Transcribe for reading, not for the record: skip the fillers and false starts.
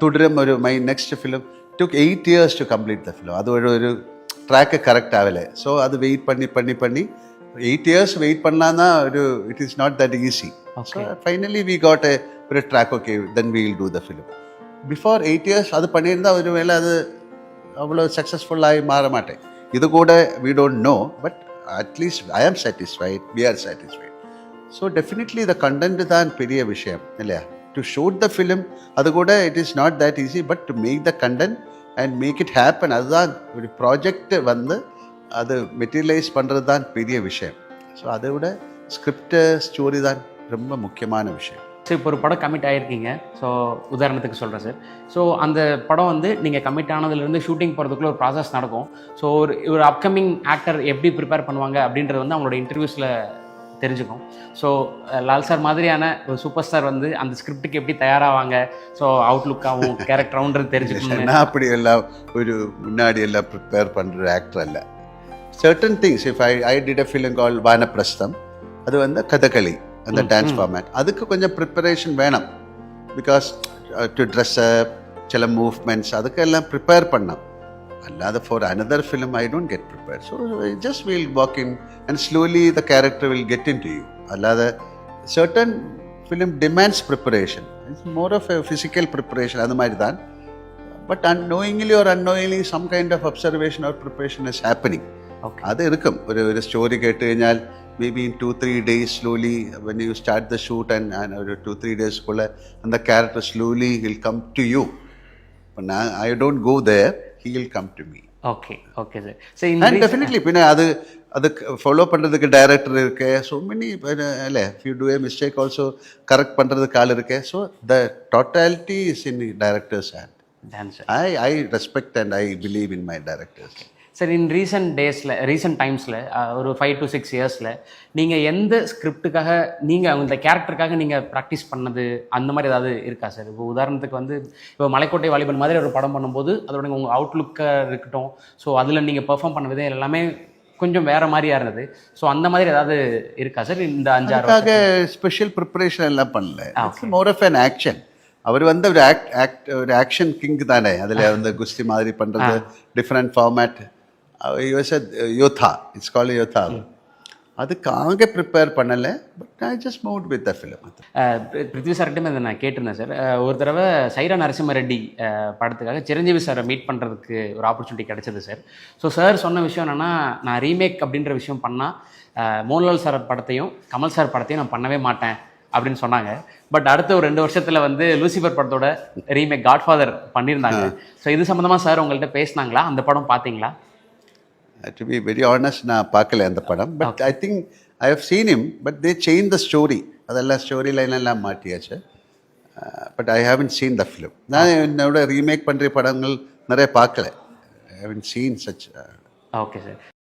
തുടരും my next film took 8 years to complete the film. அது ஒரு ட்ராக்கு கரெக்ட் ஆகலை. ஸோ அது வெயிட் பண்ணி 8 years வெயிட் பண்ணலான்னா it is not that easy. So finally we got ஒரு track. Okay, then we will do the film. Before 8 years அது பண்ணியிருந்தால் ஒரு வேளை அது அவ்வளோ சக்ஸஸ்ஃபுல்லாகி மாற மாட்டேன். இது கூட we don't know, but at least I am satisfied, we are satisfied. So definitely இந்த கண்டென்ட் தான் பெரிய விஷயம் இல்லையா? டு ஷூட் த ஃபிலிம் அது கூட it is not that easy, but to make the content and make it happen, அதுதான் ஒரு project வந்து அது மெட்டீரியலைஸ் பண்ணுறது தான் பெரிய விஷயம். ஸோ அதை விட ஸ்கிரிப்டு ஸ்டோரி தான் ரொம்ப முக்கியமான விஷயம். ஸோ இப்போ ஒரு படம் கமிட் ஆகிருக்கீங்க. ஸோ உதாரணத்துக்கு சொல்கிறேன் சார். ஸோ அந்த படம் வந்து நீங்கள் கமிட் ஆனதுலேருந்து ஷூட்டிங் போகிறதுக்குள்ள ஒரு ப்ராசஸ் நடக்கும். ஸோ ஒரு அப்கமிங் ஆக்டர் எப்படி ப்ரிப்பேர் பண்ணுவாங்க அப்படின்றது வந்து அவங்களோட இன்டர்வியூஸில் தெரிஞ்சுக்கும். ஸோ லால் சார் மாதிரியான ஒரு சூப்பர் ஸ்டார் வந்து அந்த ஸ்கிரிப்டுக்கு எப்படி தயாராவாங்க, ஸோ அவுட்லுக்காகவும் கேரக்டராகன்றது தெரிஞ்சுக்கணும். நான் அப்படி எல்லாம் ஒரு முன்னாடி எல்லாம் ப்ரிப்பேர் பண்ணுற ஆக்டர் அல்ல. Certain things if I did a film call Vanaprastham, அது வந்து கதகளி, அந்த டான்ஸ் ஃபார்மேட், அதுக்கு கொஞ்சம் ப்ரிப்பரேஷன் வேணும். பிகாஸ் டு ட்ரெஸ் அப், சில மூவ்மெண்ட்ஸ் அதுக்கெல்லாம் ப்ரிப்பேர் பண்ணோம். அல்லாத for another film I don't get prepare. So just will walk in and slowly the character will get in to you. அல்லாத certain film demands preparation, it's more of physical preparation, அது மாதிரி தான். But unknowingly or unknowingly some kind of observation or preparation is happening. அது இருக்கும். ஒரு story கேட்டு കഴിഞ്ഞാൽ maybe in 2-3 days slowly when you start the shoot and 2-3 days குள்ள அந்த character slowly will come to you. But I don't go there, he will come to me. Okay sir. So and definitely பின்ன அது follow பண்ணுறதுக்கு director இருக்கு. So many இல்லை, if you do a mistake also correct பண்ணுறதுக்கு ஆள் இருக்கு. So the totality is in the director's hand. I respect and I believe in my directors. Sir, in recent டைம்ஸில் ஒரு 5 to 6 இயர்ஸில் நீங்கள் எந்த ஸ்கிரிப்டுக்காக நீங்கள் இந்த கேரக்டருக்காக நீங்கள் ப்ராக்டிஸ் பண்ணது அந்த மாதிரி ஏதாவது இருக்கா சார்? இப்போ உதாரணத்துக்கு வந்து இப்போ மலைக்கோட்டை வாலிபன் மாதிரி ஒரு படம் பண்ணும்போது அதோட உங்கள் அவுட்லுக்காக இருக்கட்டும், ஸோ அதில் நீங்கள் பெர்ஃபார்ம் பண்ண விதம் எல்லாமே கொஞ்சம் வேறு மாதிரியாக இருந்தது. ஸோ அந்த மாதிரி ஏதாவது இருக்கா சார்? இந்த 5-6 ஸ்பெஷல் ப்ரிப்பரேஷன் எல்லாம் பண்ணல. More of an action. அவர் வந்து ஒரு ஆக்ஷன் கிங் தானே. அதில் வந்து குஸ்தி மாதிரி பண்ணுறது, different format. Yodha, it's call Yodha. அதுக்காக ப்ரிப்பேர் பண்ணலை. But I just moved with the film. Prithvi சார்கிட்டையும் இதை நான் கேட்டிருந்தேன் சார். ஒரு தடவை சைரா நரசிம்ம ரெட்டி படத்துக்காக சிரஞ்சீவி சாரை மீட் பண்ணுறதுக்கு ஒரு ஆப்பர்ச்சுனிட்டி கிடைச்சது சார். ஸோ சார் சொன்ன விஷயம் என்னென்னா, நான் ரீமேக் அப்படின்ற விஷயம் பண்ணால் மோகன்லால் சார் படத்தையும் கமல் சார் படத்தையும் நான் பண்ணவே மாட்டேன் அப்படின்னு சொன்னாங்க. பட் அடுத்த ஒரு 2 வருஷத்தில் வந்து லூசிஃபர் படத்தோட ரீமேக் காட்ஃபாதர் பண்ணியிருந்தாங்க. ஸோ இது சம்மந்தமாக சார் உங்கள்கிட்ட பேசினாங்களா? அந்த படம் பார்த்தீங்களா? டு பி வெரி ஆனஸ்ட், நான் பார்க்கல அந்த படம். But I think I have seen him. But they change the story. அதெல்லாம் ஸ்டோரி லைன் எல்லாம் மாட்டியாச்சு. But I haven't seen the film. நான் என்னோட ரீமேக் பண்ணுற படங்கள் நிறைய பார்க்கல. I haven't seen such. Okay sir.